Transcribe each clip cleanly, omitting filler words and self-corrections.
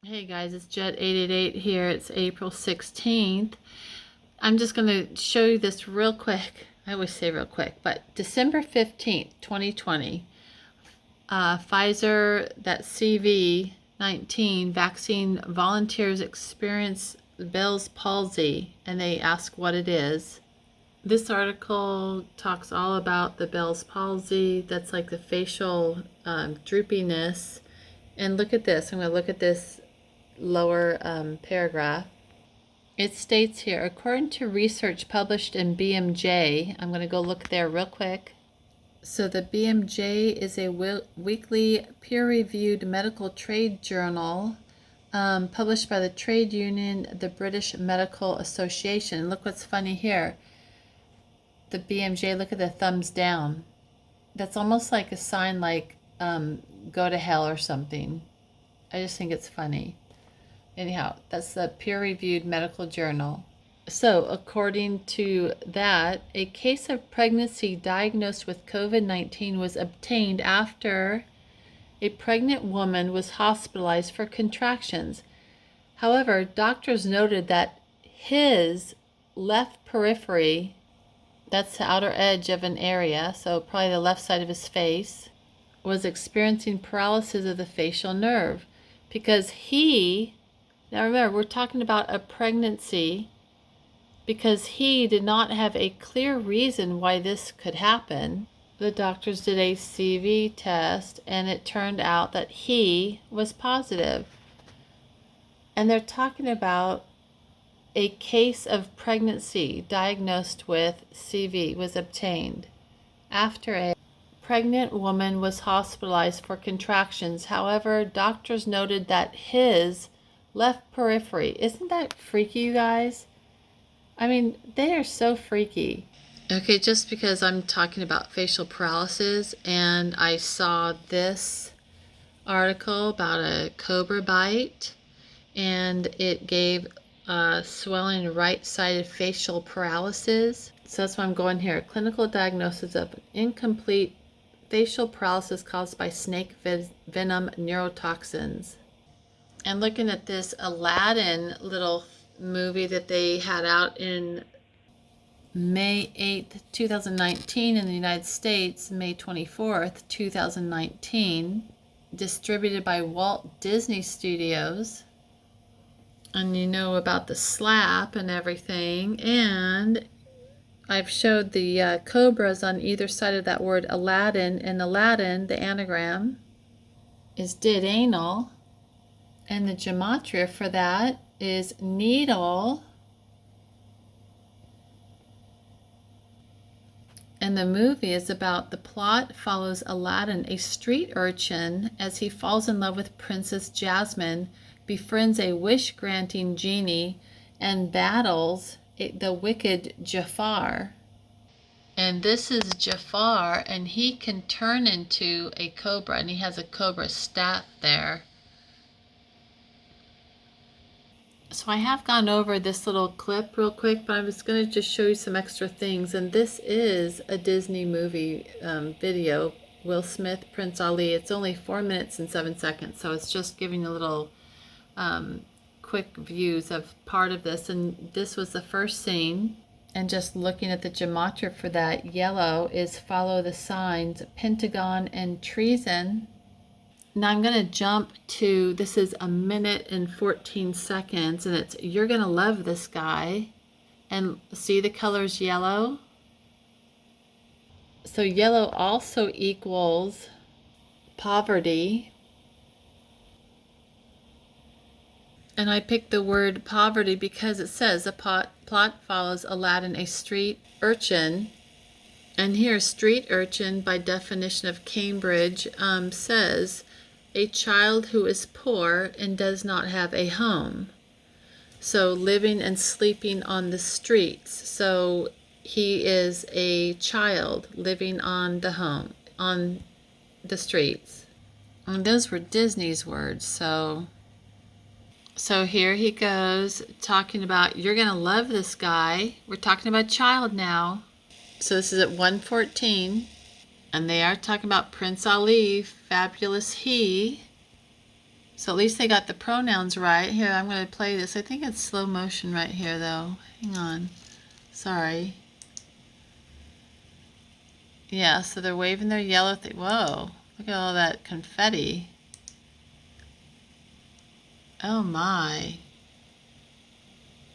Hey guys, it's Jet888 here. It's April 16th. I'm just going to show you this real quick. I always say real quick, but December 15th, 2020, Pfizer, that CV-19 vaccine volunteers experience Bell's palsy, and they ask what it is. This article talks all about the Bell's palsy. That's like the facial droopiness. And look at this. I'm going to look at this lower paragraph. It states here, according to research published in BMJ, I'm going to go look there real quick. So the BMJ is a weekly peer-reviewed medical trade journal published by the trade union, the British Medical Association. Look what's funny here. The BMJ, look at the thumbs down. That's almost like a sign like go to hell or something. I just think it's funny. Anyhow, that's the peer-reviewed medical journal. So, according to that, a case of pregnancy diagnosed with COVID-19 was obtained after a pregnant woman was hospitalized for contractions. However, doctors noted that his left periphery, that's the outer edge of an area, so probably the left side of his face, was experiencing paralysis of the facial nerve because now remember, we're talking about a pregnancy because he did not have a clear reason why this could happen. The doctors did a CV test and it turned out that he was positive. And they're talking about a case of pregnancy diagnosed with CV was obtained after a pregnant woman was hospitalized for contractions. However, doctors noted that his left periphery, isn't that freaky, you guys? I mean, they are so freaky. Okay, just because I'm talking about facial paralysis and I saw this article about a cobra bite and it gave swelling right-sided facial paralysis. So that's why I'm going here. Clinical diagnosis of incomplete facial paralysis caused by snake venom neurotoxins. And looking at this Aladdin little movie that they had out in May 8th, 2019 in the United States, May 24th, 2019, distributed by Walt Disney Studios. And you know about the slap and everything. And I've showed the cobras on either side of that word Aladdin. And Aladdin, the anagram, is did anal. And the gematria for that is needle. And the movie is about the plot follows Aladdin, a street urchin, as he falls in love with Princess Jasmine, befriends a wish-granting genie, and battles the wicked Jafar. And this is Jafar, and he can turn into a cobra, and he has a cobra staff there. So I have gone over this little clip real quick, but I was going to just show you some extra things. And this is a Disney movie video, Will Smith, Prince Ali. It's only 4 minutes and 7 seconds, so it's just giving a little quick views of part of this. And this was the first scene. And just looking at the gematria for that, yellow is follow the signs, pentagon and treason. Now I'm going to jump to, this is 1 minute and 14 seconds, and it's, you're going to love this guy. And see the colors yellow? So yellow also equals poverty. And I picked the word poverty because it says the plot follows Aladdin, a street urchin. And here, street urchin, by definition of Cambridge, says a child who is poor and does not have a home. So living and sleeping on the streets. So he is a child living on the streets. And those were Disney's words. So here he goes talking about, you're going to love this guy. We're talking about child now. So this is at 1:14. And they are talking about Prince Ali, fabulous he. So at least they got the pronouns right. Here, I'm going to play this. I think it's slow motion right here, though. Hang on. Sorry. Yeah, so they're waving their yellow thing. Whoa, look at all that confetti. Oh my.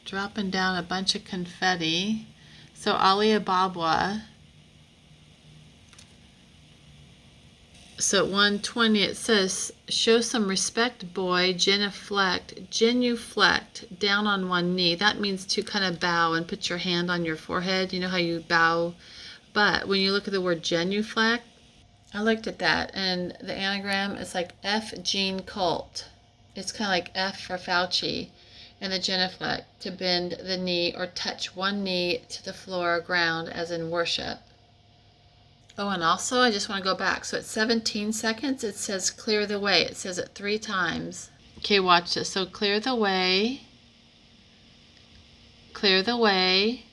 Dropping down a bunch of confetti. So Alibaba. So at 120 it says, show some respect, boy, genuflect, down on one knee. That means to kind of bow and put your hand on your forehead. You know how you bow? But when you look at the word genuflect, I looked at that, and the anagram is like F Gene Cult. It's kind of like F for Fauci. And the genuflect, to bend the knee or touch one knee to the floor or ground, as in worship. Oh, and also I just want to go back. So at 17 seconds, it says clear the way. It says it 3 times. Okay, watch this. So clear the way, clear the way,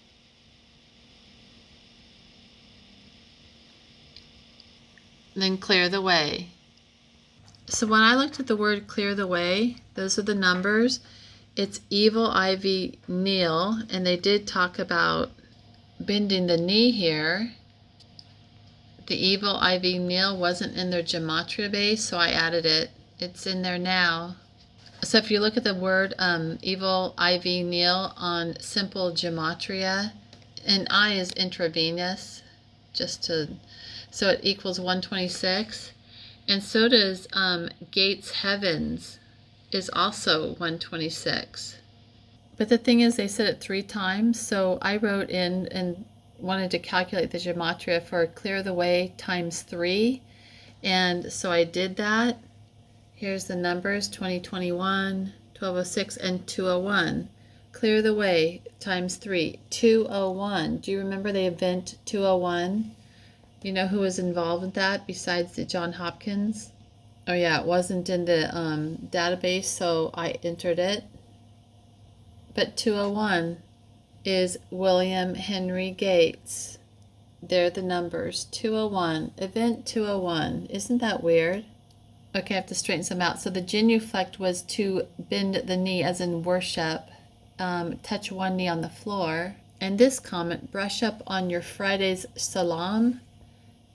then clear the way. So when I looked at the word clear the way, those are the numbers. It's Evil Ivy Neal, and they did talk about bending the knee here. The Evil Ivy Neal wasn't in their gematria base, so I added it. It's in there now. So if you look at the word Evil Ivy Neal on simple gematria, and I is intravenous, so it equals 126. And so does Gates Heavens is also 126. But the thing is, they said it 3 times, so I wrote in and wanted to calculate the gematria for clear the way times 3, and so I did that. Here's the numbers: 2021, 1206, and 201. Clear the way times 3, 201. Do you remember the event 201? You know who was involved with that besides the John Hopkins? Oh yeah, it wasn't in the database, so I entered it. But 201 is William Henry Gates. They're the numbers. 201. Event 201. Isn't that weird? Okay, I have to straighten some out. So the genuflect was to bend the knee, as in worship, touch one knee on the floor. And this comment, brush up on your Friday's salam.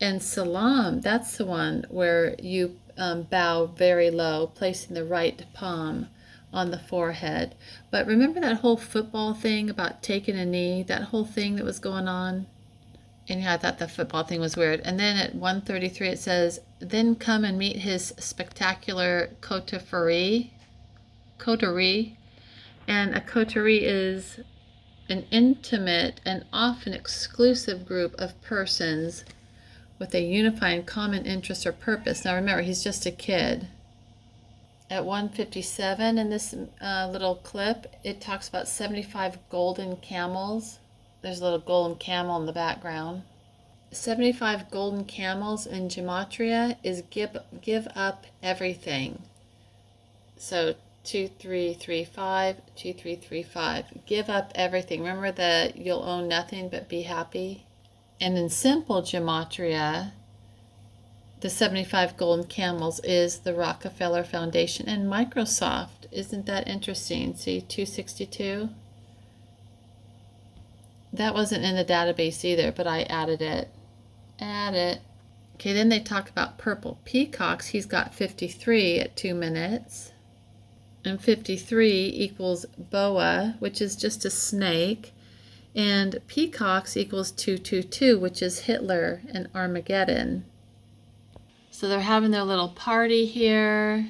And salam, that's the one where you bow very low, placing the right palm on the forehead. But remember that whole football thing about taking a knee, that whole thing that was going on? And yeah, I thought the football thing was weird. And then at 133 it says, then come and meet his spectacular coterie. And a coterie is an intimate and often exclusive group of persons with a unifying common interest or purpose. Now remember, he's just a kid. At 157 in this little clip, it talks about 75 golden camels. There's a little golden camel in the background. 75 golden camels in gematria is give up everything. So 2335, 2335. Give up everything. Remember that you'll own nothing but be happy? And in simple gematria, the 75 golden camels is the Rockefeller Foundation and Microsoft. Isn't that interesting? See, 262? That wasn't in the database either, but I added it. Add it. Okay, then they talk about purple peacocks. He's got 53 at 2 minutes. And 53 equals boa, which is just a snake. And peacocks equals 222, which is Hitler and Armageddon. So they're having their little party here,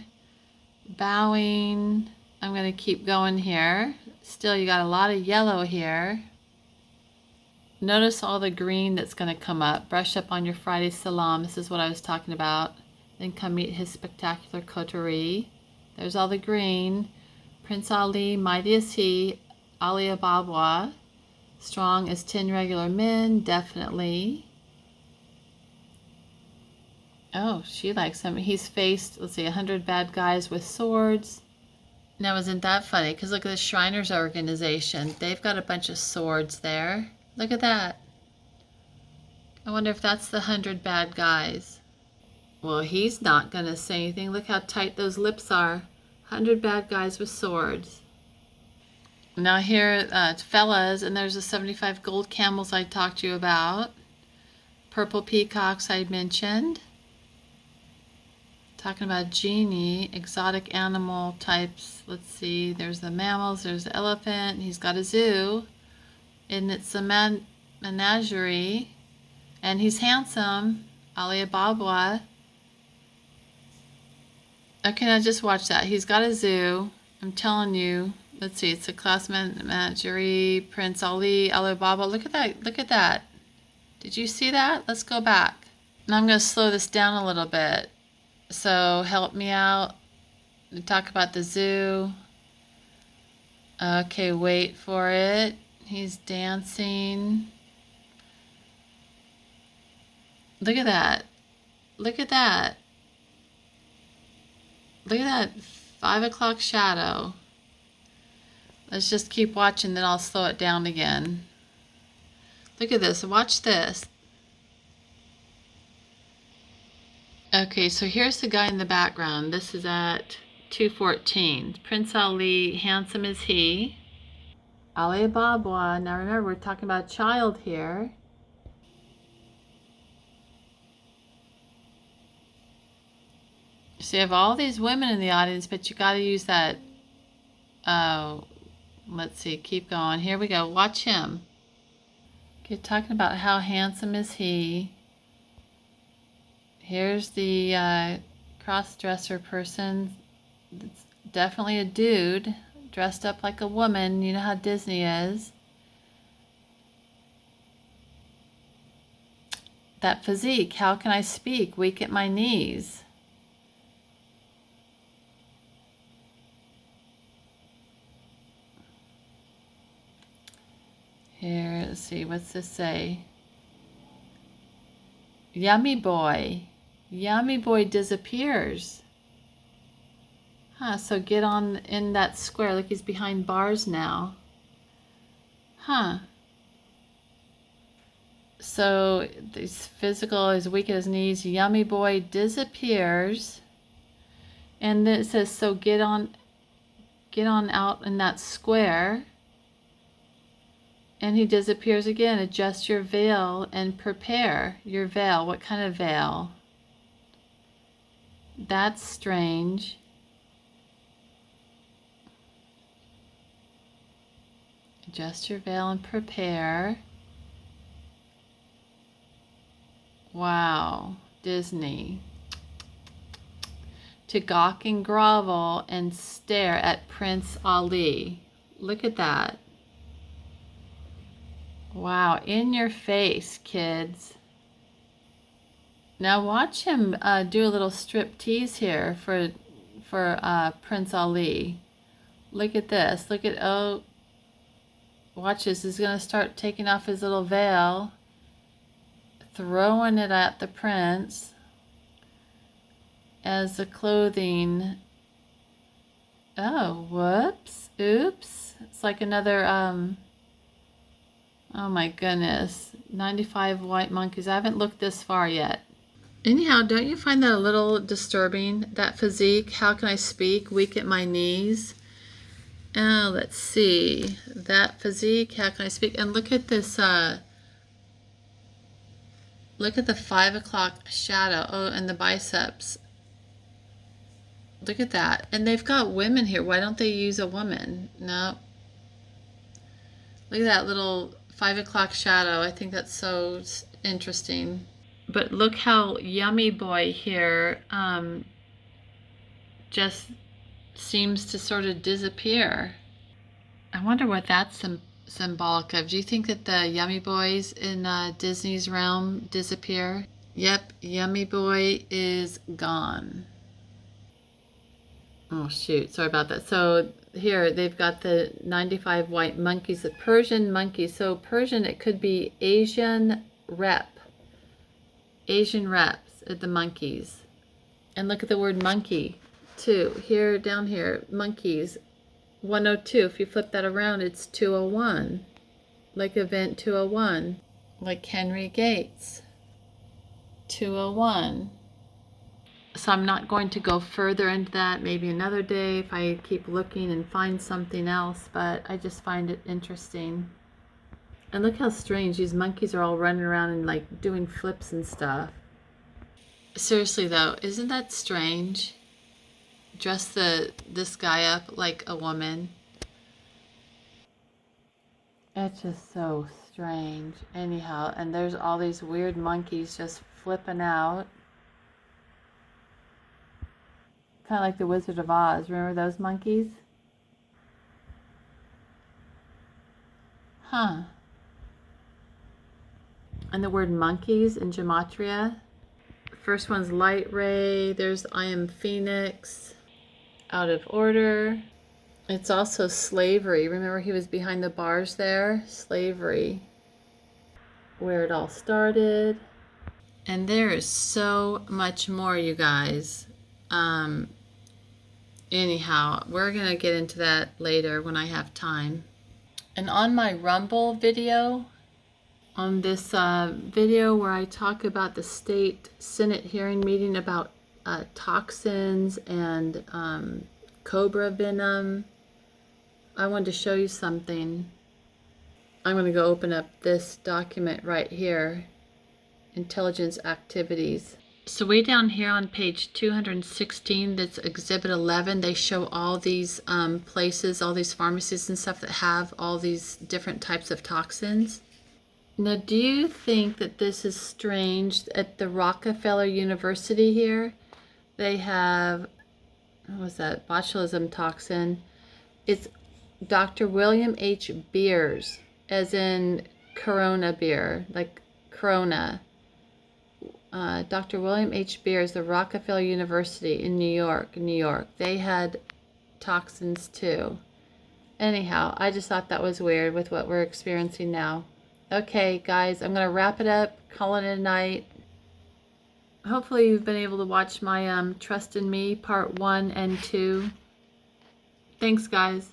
bowing. I'm going to keep going here. Still, you got a lot of yellow here. Notice all the green that's going to come up. Brush up on your Friday salam. This is what I was talking about. Then come meet his spectacular coterie. There's all the green. Prince Ali, mighty as he, Ali Ababwa. Strong as 10 regular men, definitely. Oh, she likes him. He's faced, let's see, 100 bad guys with swords. Now, isn't that funny? Because look at the Shriners organization. They've got a bunch of swords there. Look at that. I wonder if that's the 100 bad guys. Well, he's not going to say anything. Look how tight those lips are. 100 bad guys with swords. Now here, fellas, and there's the 75 gold camels I talked to you about. Purple peacocks I mentioned. Talking about genie, exotic animal types. Let's see, there's the mammals, there's the elephant. He's got a zoo. And it's a menagerie. And he's handsome. Alibaba. Okay, now just watch that. He's got a zoo. I'm telling you. Let's see, it's a class menagerie, Prince Ali, Alibaba. Look at that. Look at that. Did you see that? Let's go back. Now I'm going to slow this down a little bit. So help me out. We talk about the zoo. Okay, wait for it. He's dancing. Look at that. Look at that. Look at that 5 o'clock shadow. Let's just keep watching, then I'll slow it down again. Look at this. Watch this. Okay, so here's the guy in the background. This is at 2:14. Prince Ali, handsome as he. Alibaba. Now remember, we're talking about a child here. So you have all these women in the audience, but you got to use that. Oh, let's see. Keep going. Here we go. Watch him. Okay, talking about how handsome is he. Here's the cross-dresser person. It's definitely a dude dressed up like a woman. You know how Disney is. That physique. How can I speak? Weak at my knees. Here, let's see. What's this say? Yummy boy. Yummy boy disappears. Huh, so get on in that square. Look, he's behind bars now. Huh. So he's physical, he's weak at his knees. Yummy boy disappears. And then it says, so get on out in that square. And he disappears again. Adjust your veil and prepare your veil. What kind of veil? That's strange. Adjust your veil and prepare. Wow, Disney. To gawk and grovel and stare at Prince Ali. Look at that. Wow, in your face, kids. Now watch him do a little strip tease here for Prince Ali. Look at this. Look at, oh, watch this. He's going to start taking off his little veil, throwing it at the prince as the clothing. Oh, whoops. Oops. It's like another, oh my goodness. 95 white monkeys. I haven't looked this far yet. Anyhow, don't you find that a little disturbing? That physique, how can I speak? Weak at my knees. Oh, let's see. That physique, how can I speak? And look at this, look at the 5 o'clock shadow. Oh, and the biceps. Look at that. And they've got women here. Why don't they use a woman? No. Look at that little 5 o'clock shadow. I think that's so interesting. But look how Yummy Boy here just seems to sort of disappear. I wonder what that's symbolic of. Do you think that the Yummy Boys in Disney's realm disappear? Yep, Yummy Boy is gone. Oh shoot, sorry about that. So here they've got the 95 white monkeys, the Persian monkey. So Persian, it could be Asian rep. Asian reps at the monkeys. And look at the word monkey too. Here, down here, monkeys. 102. If you flip that around, it's 201. Like event 201. Like Henry Gates. 201. So I'm not going to go further into that, maybe another day if I keep looking and find something else, but I just find it interesting. And look how strange, these monkeys are all running around and like doing flips and stuff. Seriously though, isn't that strange? Dress this guy up like a woman. It's just so strange. Anyhow, and there's all these weird monkeys just flipping out. Kind of like the Wizard of Oz. Remember those monkeys? Huh. And the word monkeys in gematria. First one's light ray. There's I am Phoenix. Out of order. It's also slavery. Remember he was behind the bars there? Slavery. Where it all started. And there is so much more, you guys. Anyhow, we're going to get into that later when I have time. And on my Rumble video, on this video where I talk about the state Senate hearing meeting about toxins and cobra venom, I wanted to show you something. I'm going to go open up this document right here, intelligence activities. So way down here on page 216, that's exhibit 11, they show all these places, all these pharmacies and stuff that have all these different types of toxins. Now, do you think that this is strange? At the Rockefeller University here, they have, what was that, botulism toxin. It's Dr. William H. Beers, as in Corona beer, like Corona. Dr. William H. Beers, the Rockefeller University in New York. They had toxins too. Anyhow, I just thought that was weird with what we're experiencing now. Okay, guys, I'm going to wrap it up, call it a night. Hopefully you've been able to watch my Trust in Me Part 1 and 2. Thanks, guys.